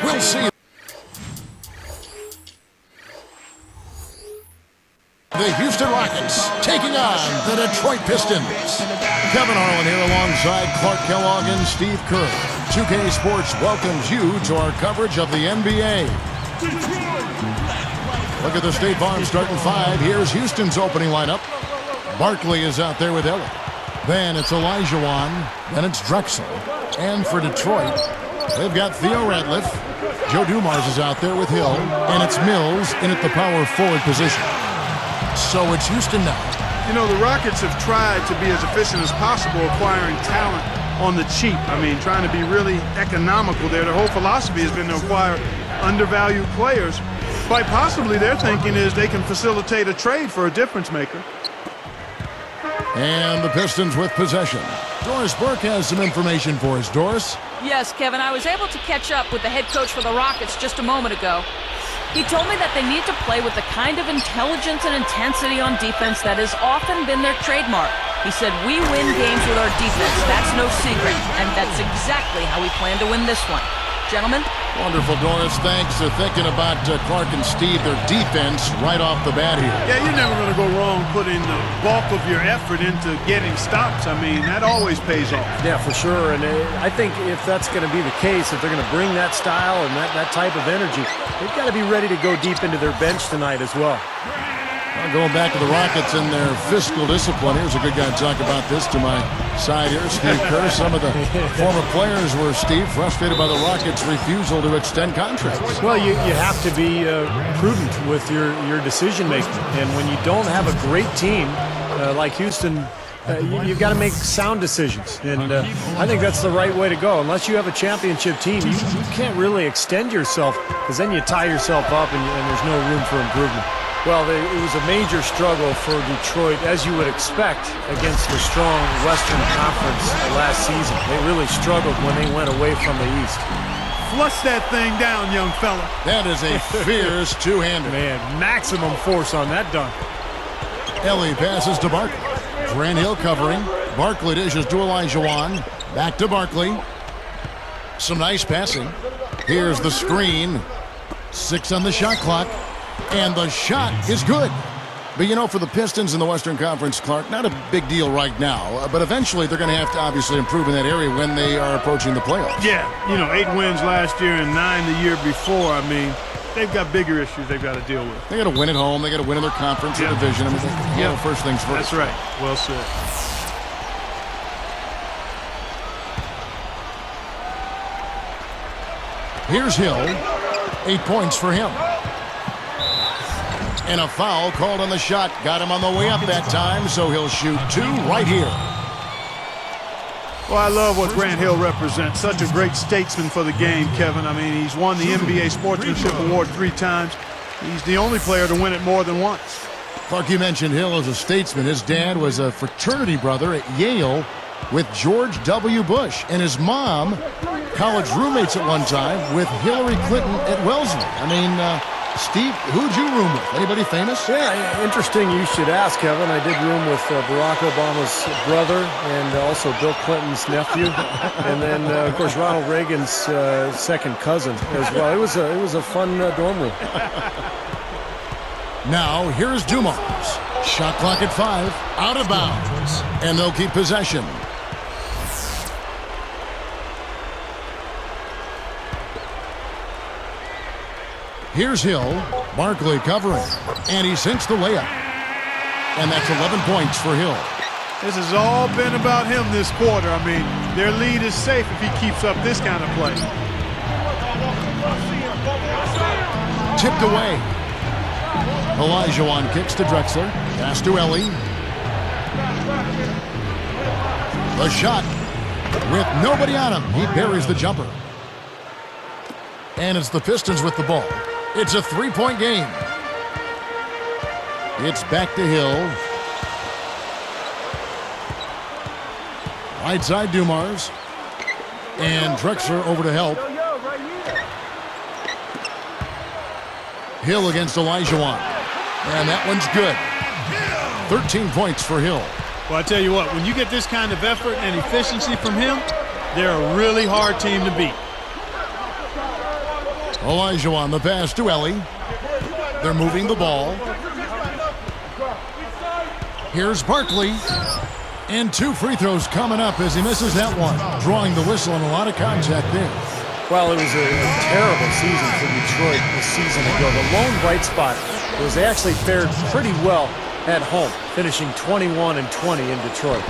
We'll see. The Houston Rockets taking on the Detroit Pistons. Kevin Harlan here alongside Clark Kellogg and Steve Kerr. 2K Sports welcomes you to our coverage of the NBA. Look at the State Farm starting five. Here's Houston's opening lineup. Barkley is out there with Ellie. Then it's Olajuwon. Then it's Drexel. And for Detroit, they've got Theo Radcliffe. Joe Dumars is out there with Hill. And it's Mills in at the power forward position. So it's Houston now. You know, the Rockets have tried to be as efficient as possible acquiring talent on the cheap. I mean, trying to be really economical there. Their whole philosophy has been to acquire undervalued players. Quite possibly their thinking is they can facilitate a trade for a difference maker. And the Pistons with possession. Doris Burke has some information for us. Doris? Yes, Kevin, I was able to catch up with the head coach for the Rockets just a moment ago. He told me that they need to play with the kind of intelligence and intensity on defense that has often been their trademark. He said, we win games with our defense. That's no secret. And that's exactly how we plan to win this one. Gentlemen? Wonderful, Doris. Thanks for thinking about Clark and Steve, their defense, right off the bat here. Yeah, you're never going to go wrong putting the bulk of your effort into getting stops. I mean, that always pays off. Yeah, for sure. And I think if that's going to be the case, if they're going to bring that style and that type of energy, they've got to be ready to go deep into their bench tonight as well. Well, going back to the Rockets and their fiscal discipline, here's a good guy to talk about this to my side here, Steve Kerr. Some of the former players were, Steve, frustrated by the Rockets' refusal to extend contracts. Well, you have to be prudent with your decision-making. And when you don't have a great team like Houston, you've got to make sound decisions. And I think that's the right way to go. Unless you have a championship team, you can't really extend yourself because then you tie yourself up and there's no room for improvement. Well, it was a major struggle for Detroit, as you would expect, against the strong Western Conference last season. They really struggled when they went away from the East. Flush that thing down, young fella. That is a fierce two-hander. Man, maximum force on that dunk. Ellie passes to Barkley. Grant Hill covering. Barkley dishes to Olajuwon. Back to Barkley. Some nice passing. Here's the screen. 6 on the shot clock. And the shot is good. But, you know, for the Pistons in the Western Conference, Clark, not a big deal right now. But eventually they're going to have to obviously improve in that area when they are approaching the playoffs. Yeah, you know, 8 wins last year and 9 the year before. I mean, they've got bigger issues they've got to deal with. They got to win at home. They got to win in their conference or division. I mean, first things first. That's right. Well said. Here's Hill. 8 points for him. And a foul called on the shot. Got him on the way up that time, so he'll shoot 2 right here. Well, I love what Grant Hill represents. Such a great statesman for the game, Kevin. I mean, he's won the NBA Sportsmanship Award 3 times. He's the only player to win it more than once. Clark, you mentioned Hill as a statesman. His dad was a fraternity brother at Yale with George W. Bush. And his mom, college roommates at one time with Hillary Clinton at Wellesley. I mean, Steve, who'd you room with? Anybody famous? Yeah, interesting you should ask, Kevin. I did room with Barack Obama's brother and also Bill Clinton's nephew. And then, of course, Ronald Reagan's second cousin as well. It was a fun dorm room. Now, here's Dumars. Shot clock at 5. Out of bounds. And they'll keep possession. Here's Hill. Barkley covering. And he sinks the layup. And that's 11 points for Hill. This has all been about him this quarter. I mean, their lead is safe if he keeps up this kind of play. Tipped away. Olajuwon kicks to Drexler. Pass to Ellie. The shot. With nobody on him, he buries the jumper. And it's the Pistons with the ball. It's a 3-point game. It's back to Hill. Right side Dumars. And Drexler over to help. Hill against Olajuwon. And that one's good. 13 points for Hill. Well, I tell you what, when you get this kind of effort and efficiency from him, they're a really hard team to beat. Olajuwon, the pass to Ellie. They're moving the ball. Here's Barkley. And 2 free throws coming up as he misses that one. Drawing the whistle and a lot of contact there. Well, it was a terrible season for Detroit a season ago. The lone bright spot was they actually fared pretty well at home, finishing 21-20 in Detroit.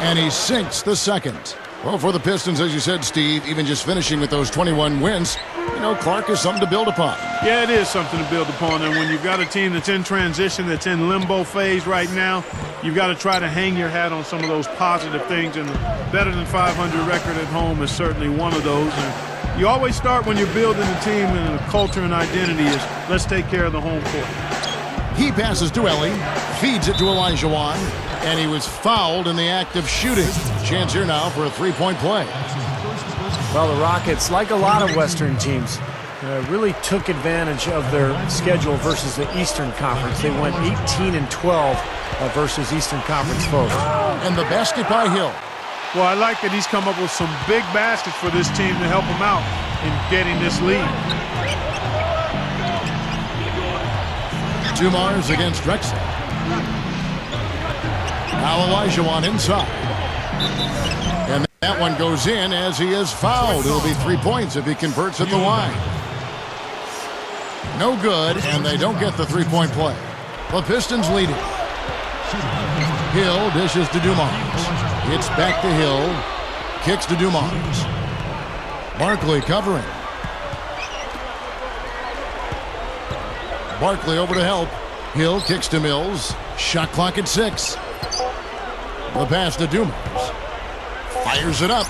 And he sinks the second. Well, for the Pistons, as you said, Steve, even just finishing with those 21 wins, you know, Clark is something to build upon. Yeah, it is something to build upon. And when you've got a team that's in transition, that's in limbo phase right now, you've got to try to hang your hat on some of those positive things. And the better than 500 record at home is certainly one of those. And you always start when you're building a team and a culture and identity is let's take care of the home court. He passes to Ellie, feeds it to Olajuwon, and he was fouled in the act of shooting. Chance here now for a three-point play. Well, the Rockets, like a lot of Western teams, really took advantage of their schedule versus the Eastern Conference. They went 18-12 versus Eastern Conference foes. And the basket by Hill. Well, I like that he's come up with some big baskets for this team to help him out in getting this lead. Dumars against Drexler. Now Olajuwon inside. And that one goes in as he is fouled. It'll be 3 points if he converts at the line. No good, and they don't get the three-point play. The Pistons lead it. Hill dishes to Dumars. It's back to Hill. Kicks to Dumars. Barkley covering. Barkley over to help. Hill kicks to Mills. Shot clock at 6. The pass to Dumars. Fires it up.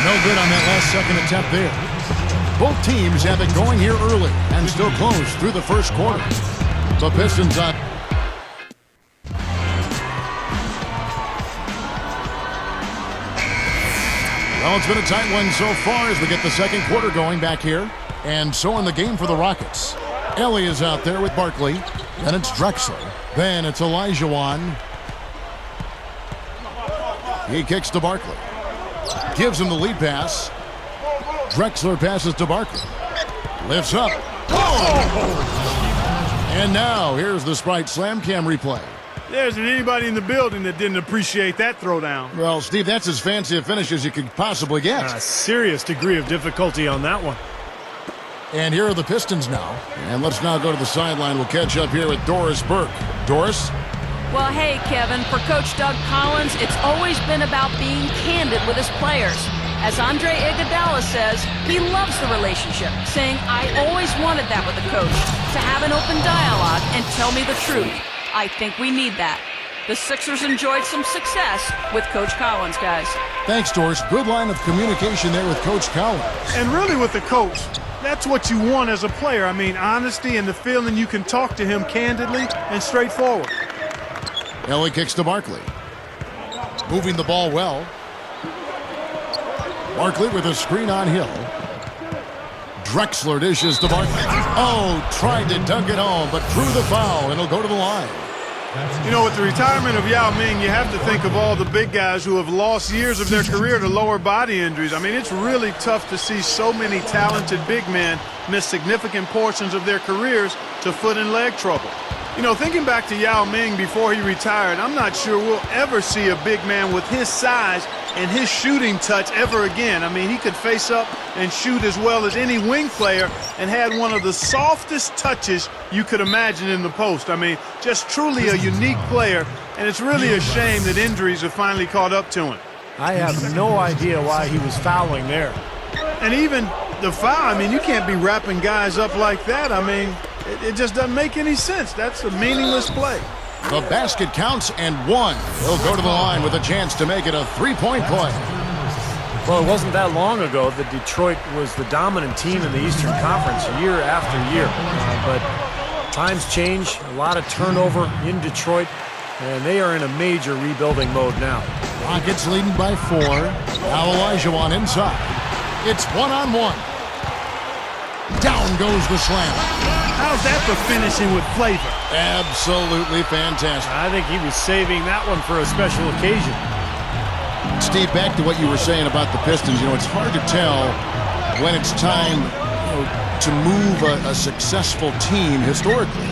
No good on that last second attempt there. Both teams have it going here early and still close through the first quarter. The Pistons on. Well, it's been a tight one so far as we get the second quarter going back here. And so in the game for the Rockets. Ellie is out there with Barkley. Then it's Drexler. Then it's Olajuwon. He kicks to Barkley. Gives him the lead pass. Drexler passes to Barkley. Lifts up. Oh! And now here's the Sprite Slam Cam replay. There isn't anybody in the building that didn't appreciate that throwdown. Well, Steve, that's as fancy a finish as you could possibly get. A serious degree of difficulty on that one. And here are the Pistons now. And let's now go to the sideline. We'll catch up here with Doris Burke. Doris? Well, hey, Kevin, for Coach Doug Collins, it's always been about being candid with his players. As Andre Iguodala says, he loves the relationship, saying, I always wanted that with a coach, to have an open dialogue and tell me the truth. I think we need that. The Sixers enjoyed some success with Coach Collins, guys. Thanks, Doris. Good line of communication there with Coach Collins. And really with the coach, that's what you want as a player. I mean, honesty and the feeling you can talk to him candidly and straightforward. Ellie kicks to Barkley. Moving the ball well. Barkley with a screen on Hill. Drexler dishes to Barkley. Oh, tried to dunk it home, but drew the foul, and he'll go to the line. You know, with the retirement of Yao Ming, you have to think of all the big guys who have lost years of their career to lower body injuries. I mean, it's really tough to see so many talented big men miss significant portions of their careers to foot and leg trouble. You know, thinking back to Yao Ming before he retired, I'm not sure we'll ever see a big man with his size and his shooting touch ever again. I mean, he could face up and shoot as well as any wing player and had one of the softest touches you could imagine in the post. I mean, just truly a unique player, and it's really a shame that injuries have finally caught up to him. I have no idea why he was fouling there. And even the foul, I mean, you can't be wrapping guys up like that. I mean, it just doesn't make any sense. That's a meaningless play. The basket counts and one. He'll go to the line with a chance to make it a three-point play. Well, it wasn't that long ago that Detroit was the dominant team in the Eastern Conference year after year. But times change, a lot of turnover in Detroit, and they are in a major rebuilding mode now. Rockets leading by 4. Now Olajuwon inside. It's one-on-one. Down goes the slam. How's that for finishing with flavor? Absolutely fantastic. I think he was saving that one for a special occasion. Steve, back to what you were saying about the Pistons. You know, it's hard to tell when it's time to move a successful team historically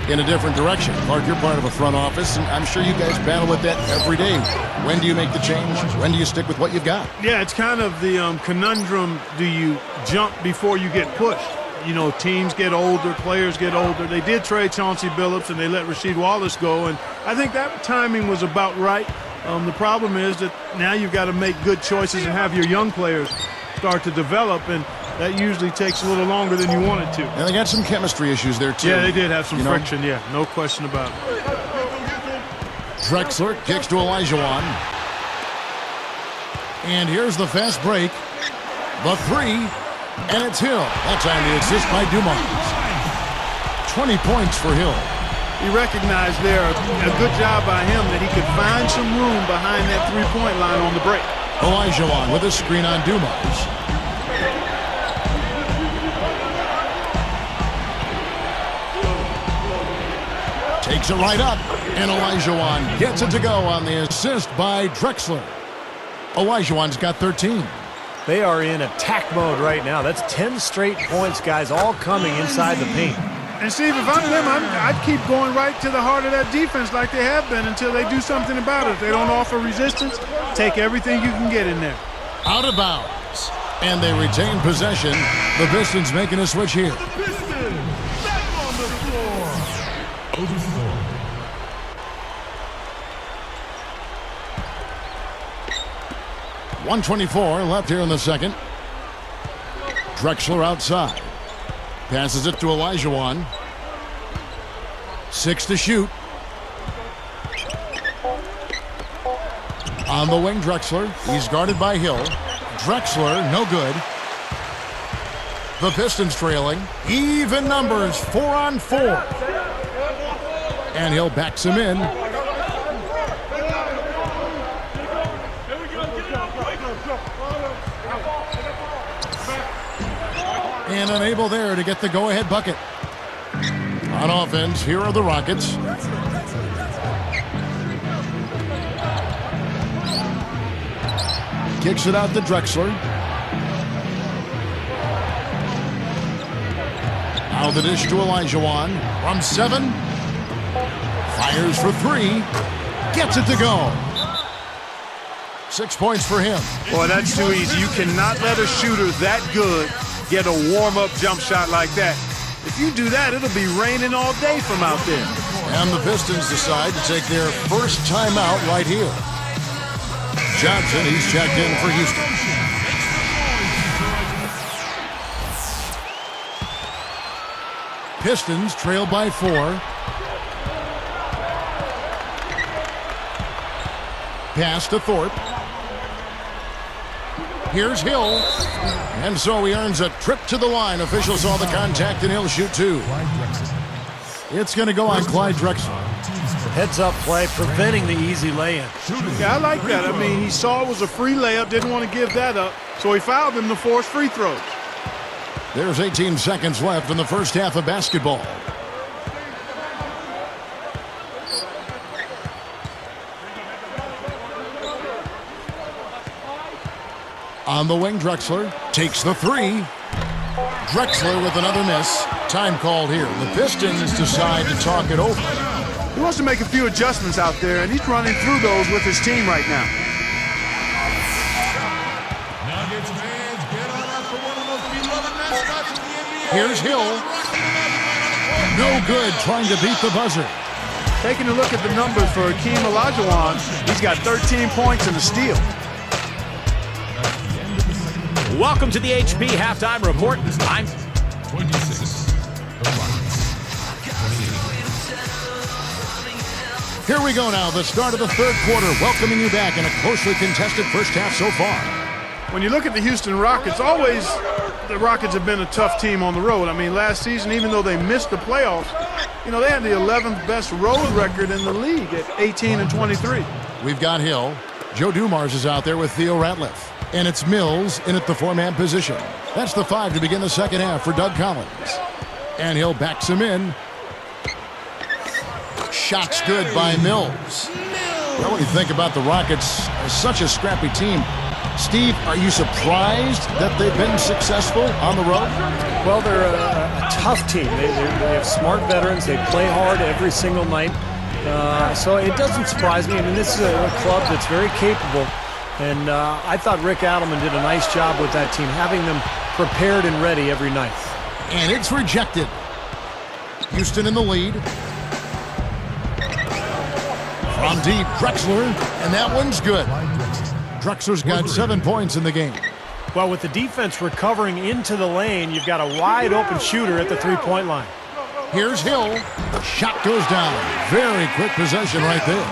in a different direction. Clark, you're part of a front office, and I'm sure you guys battle with that every day. When do you make the change? When do you stick with what you've got? Yeah, it's kind of the conundrum. Do you jump before you get pushed? You know, teams get older, players get older. They did trade Chauncey Billups, and they let Rasheed Wallace go, and I think that timing was about right. The problem is that now you've got to make good choices and have your young players start to develop, and that usually takes a little longer than you want it to. And they got some chemistry issues there, too. Yeah, they did have some friction, yeah, no question about it. Drexler kicks to Olajuwon. And here's the fast break. The three, and it's Hill. That time the assist by Dumars. 20 points for Hill. He recognized there a good job by him that he could find some room behind that three-point line on the break. Olajuwon with a screen on Dumars. Takes it right up, and Olajuwon gets it to go on the assist by Drexler. Olajuwon's got 13. They are in attack mode right now. That's 10 straight points, guys, all coming inside the paint. And Steve, if I'm them, I'd keep going right to the heart of that defense like they have been until they do something about it. If they don't offer resistance, take everything you can get in there. Out of bounds, and they retain possession. The Pistons making a switch here. The Pistons back on the floor. Over 1:24 left here in the second. Drexler outside. Passes it to Olajuwon. 6 to shoot. On the wing, Drexler. He's guarded by Hill. Drexler, no good. The Pistons trailing. Even numbers, 4-on-4. And Hill backs him in. And unable there to get the go-ahead bucket. On offense, here are the Rockets. Kicks it out to Drexler. Now the dish to Olajuwon. From 7. Fires for 3. Gets it to go. 6 points for him. Boy, that's too easy. You cannot let a shooter that good get a warm-up jump shot like that. If you do that, it'll be raining all day from out there. And the Pistons decide to take their first timeout right here. Johnson, he's checked in for Houston. Pistons trail by 4. Pass to Thorpe. Here's Hill. And so he earns a trip to the line. Officials saw the contact, and he'll shoot 2. It's going to go on Clyde Drexler. Heads-up play, preventing the easy lay-in. Yeah, I like that. I mean, he saw it was a free layup, didn't want to give that up, so he fouled him to force free throws. There's 18 seconds left in the first half of basketball. On the wing, Drexler takes the 3. Drexler with another miss. Time called here. The Pistons decide to talk it over. He wants to make a few adjustments out there, and he's running through those with his team right now. Nuggets fans, get on up for one of the most beloved mascots in the NBA. Here's Hill. No good, trying to beat the buzzer. Taking a look at the numbers for Hakeem Olajuwon, he's got 13 points and a steal. Welcome to the HP Halftime Report. I'm 26. The Rockets. Here we go now, the start of the third quarter, welcoming you back in a closely contested first half so far. When you look at the Houston Rockets, always the Rockets have been a tough team on the road. I mean, last season, even though they missed the playoffs, you know, they had the 11th best road record in the league at 18-23. We've got Hill. Joe Dumars is out there with Theo Ratliff. And it's Mills in at the 4-man position. That's the 5 to begin the second half for Doug Collins. And Hill backs him in. Shot's good by Mills. Well, when you think about the Rockets, such a scrappy team, Steve, are you surprised that they've been successful on the road? Well, they're a tough team. They have smart veterans. They play hard every single night. So it doesn't surprise me. I mean, this is a club that's very capable. And I thought Rick Adelman did a nice job with that team, having them prepared and ready every night. And it's rejected. Houston in the lead. From deep, Drexler, and that one's good. Drexler's got 7 points in the game. Well, with the defense recovering into the lane, you've got a wide-open shooter at the three-point line. Here's Hill. Shot goes down. Very quick possession right there.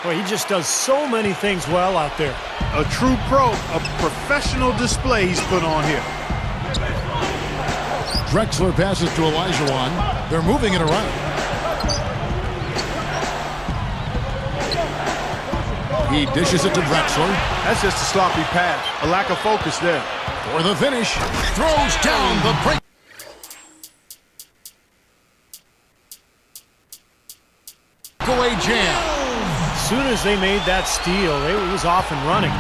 Well, he just does so many things well out there. A true pro, a professional display he's put on here. Drexler passes to Olajuwon. They're moving it around. He dishes it to Drexler. That's just a sloppy pass, a lack of focus there. For the finish, throws down the break. Away jam. As soon as they made that steal, it was off and running.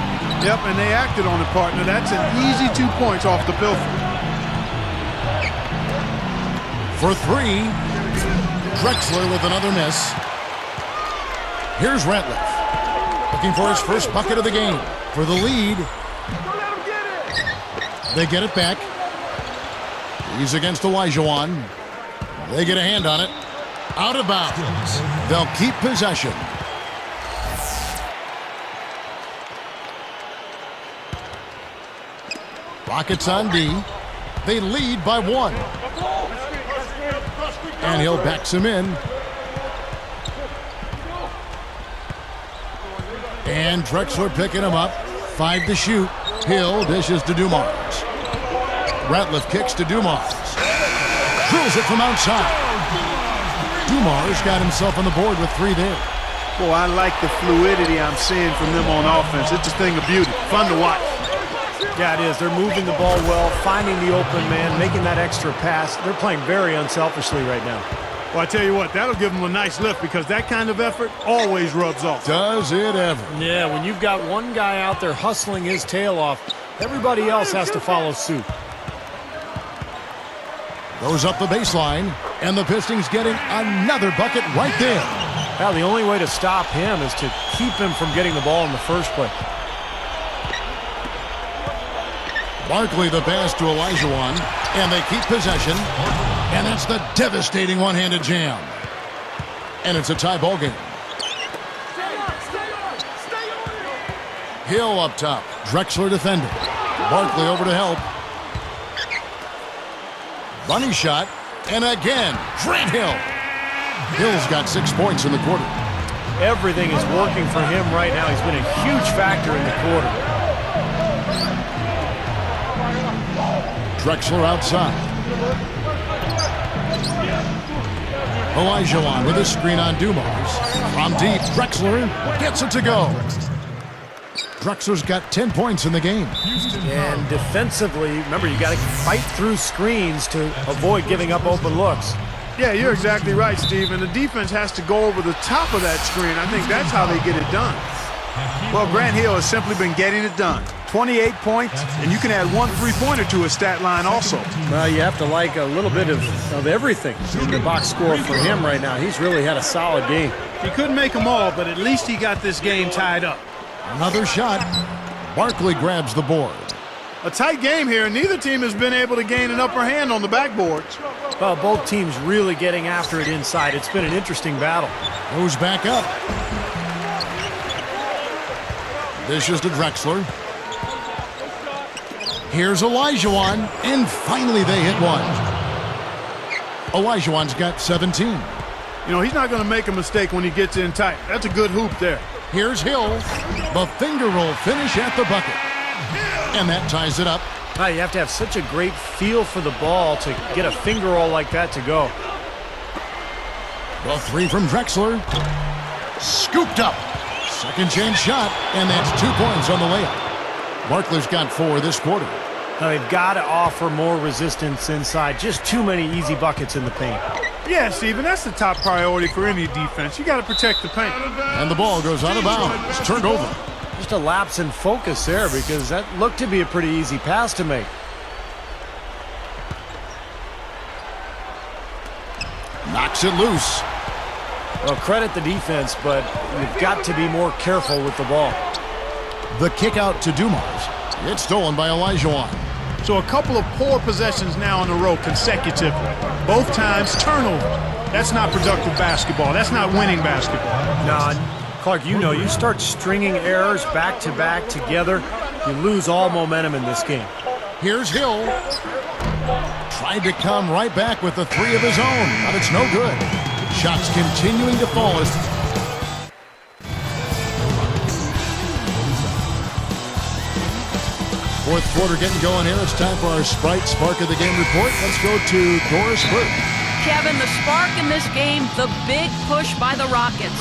Yep, and they acted on it, partner. That's an easy 2 points off the pilfer. For three, Drexler with another miss. Here's Ratliff. Looking for his first bucket of the game. For the lead. They get it back. He's against Olajuwon. They get a hand on it. Out of bounds. They'll keep possession. Rockets on D. They lead by 1. And Hill backs him in. And Drexler picking him up. 5 to shoot. Hill dishes to Dumars. Ratliff kicks to Dumars. Drills it from outside. Dumars got himself on the board with 3 there. Boy, I like the fluidity I'm seeing from them on offense. It's a thing of beauty. Fun to watch. Yeah, it is. They're moving the ball well, finding the open man, making that extra pass. They're playing very unselfishly right now. Well, I tell you what, that'll give them a nice lift because that kind of effort always rubs off. Does it ever? Yeah, when you've got one guy out there hustling his tail off, everybody else has to follow suit. Goes up the baseline, and the Pistons getting another bucket right there. Well, the only way to stop him is to keep him from getting the ball in the first place. Barkley the pass to Olajuwon, and they keep possession. And that's the devastating one-handed jam. And it's a tie ball game. Hill up top. Drexler defending. Barkley over to help. Bunny shot. And again, Grant Hill. Hill's got 6 points in the quarter. Everything is working for him right now. He's been a huge factor in the quarter. Drexler outside. Olajuwon with a screen on Dumars. From deep, Drexler gets it to go. Drexler's got 10 points in the game. And defensively, remember, you got to fight through screens to avoid giving up open looks. Yeah, you're exactly right, Steve. And the defense has to go over the top of that screen. I think that's how they get it done. Well, Grant Hill has simply been getting it done. 28 points, and you can add 1 3-pointer to his stat line also. Well, you have to like a little bit of everything in the box score for him right now. He's really had a solid game. He couldn't make them all, but at least he got this game tied up. Another shot. Barkley grabs the board. A tight game here. Neither team has been able to gain an upper hand on the backboards. Well, both teams really getting after it inside. It's been an interesting battle. Goes back up. Dishes to Drexler. Here's Olajuwon, and finally they hit one. Olajuwon's got 17. You know, he's not going to make a mistake when he gets in tight. That's a good hoop there. Here's Hill. The finger roll finish at the bucket. And that ties it up. You have to have such a great feel for the ball to get a finger roll like that to go. The 3 from Drexler. Scooped up. Second chance shot, and that's 2 points on the layup. Barkley's got 4 this quarter. Now they've got to offer more resistance inside. Just too many easy buckets in the paint. Yeah, Steven, that's the top priority for any defense. You got to protect the paint. And the ball goes out of bounds. Turned over. Just a lapse in focus there because that looked to be a pretty easy pass to make. Knocks it loose. Well, credit the defense, but you've got to be more careful with the ball. The kick out to Dumars. It's stolen by Olajuwon. So a couple of poor possessions now in a row consecutively. Both times turnover. That's not productive basketball. That's not winning basketball. Nah, Clark, you know, you start stringing errors back to back together, you lose all momentum in this game. Here's Hill. Tried to come right back with the three of his own, but it's no good. Shots continuing to fall. Fourth quarter getting going here. It's time for our Sprite Spark of the Game report. Let's go to Doris Burke. Kevin, the spark in this game, the big push by the Rockets.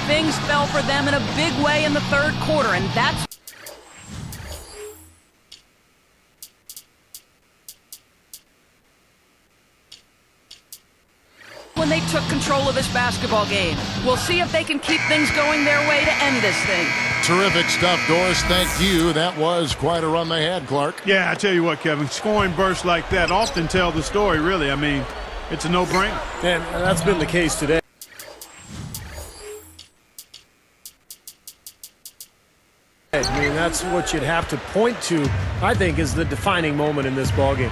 Things fell for them in a big way in the third quarter, and that's when they took control of this basketball game. We'll see if they can keep things going their way to end this thing. Terrific stuff, Doris. Thank you. That was quite a run they had, Clark. Yeah, I tell you what, Kevin, scoring bursts like that often tell the story, really. I mean, it's a no-brainer. And that's been the case today. I mean, that's what you'd have to point to, I think, is the defining moment in this ballgame.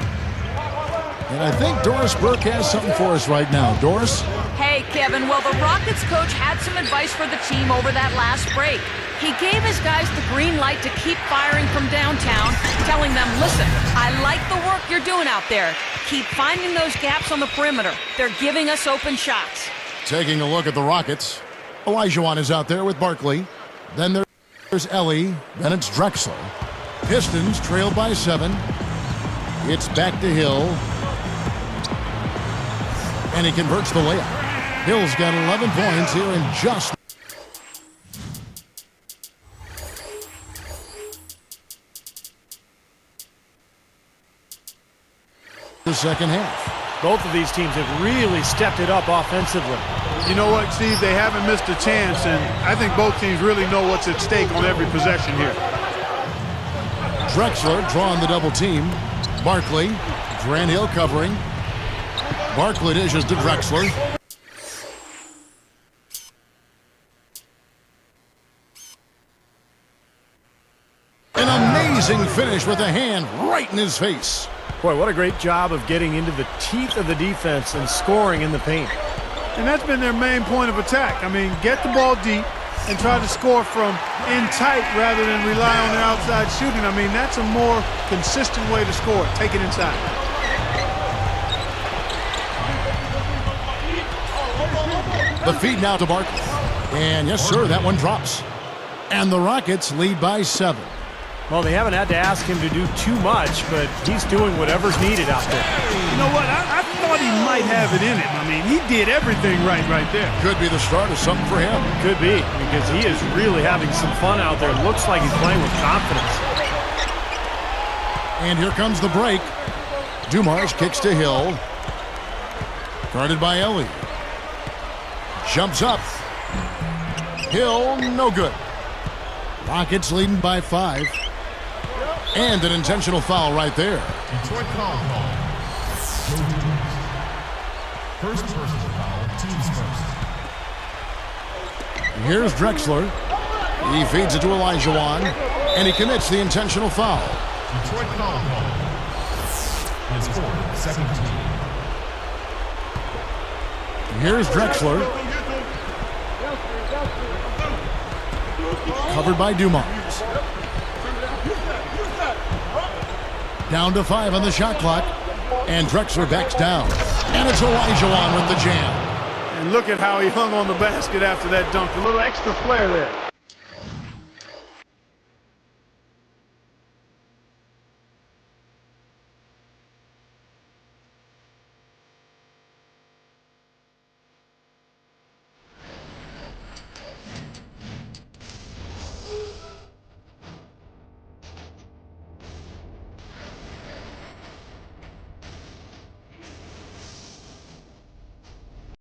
And I think Doris Burke has something for us right now. Doris? Hey, Kevin, well, the Rockets coach had some advice for the team over that last break. He gave his guys the green light to keep firing from downtown, telling them, listen, I like the work you're doing out there. Keep finding those gaps on the perimeter. They're giving us open shots. Taking a look at the Rockets. Olajuwon is out there with Barkley. Then there's Ellie. Then it's Drexler. Pistons trailed by 7. It's back to Hill. And he converts the layup. Hill's got 11 points here in just the second half. Both of these teams have really stepped it up offensively. You know what, Steve? They haven't missed a chance, and I think both teams really know what's at stake on every possession here. Drexler drawing the double team. Barkley. Grant Hill covering. Barkley dishes to Drexler. An amazing finish with a hand right in his face. Boy, what a great job of getting into the teeth of the defense and scoring in the paint. And that's been their main point of attack. I mean, get the ball deep and try to score from in tight rather than rely on their outside shooting. I mean, that's a more consistent way to score. Take it inside. The feed now to Barkley. And yes, sir, that one drops. And the Rockets lead by 7. Well, they haven't had to ask him to do too much, but he's doing whatever's needed out there. You know what? I thought he might have it in him. I mean, he did everything right there. Could be the start of something for him. Could be, because he is really having some fun out there. Looks like he's playing with confidence. And here comes the break. Dumars kicks to Hill. Guarded by Ellie. Jumps up. Hill, no good. Rockets leading by 5. And an intentional foul right there. Detroit foul. First personal foul, teams first. Here's Drexler. He feeds it to Olajuwon. And he commits the intentional foul. Detroit foul. His fourth, second team. Here's Drexler. Covered by Dumars. Down to 5 on the shot clock. And Drexler backs down. And it's Olajuwon with the jam. And look at how he hung on the basket after that dunk. A little extra flair there.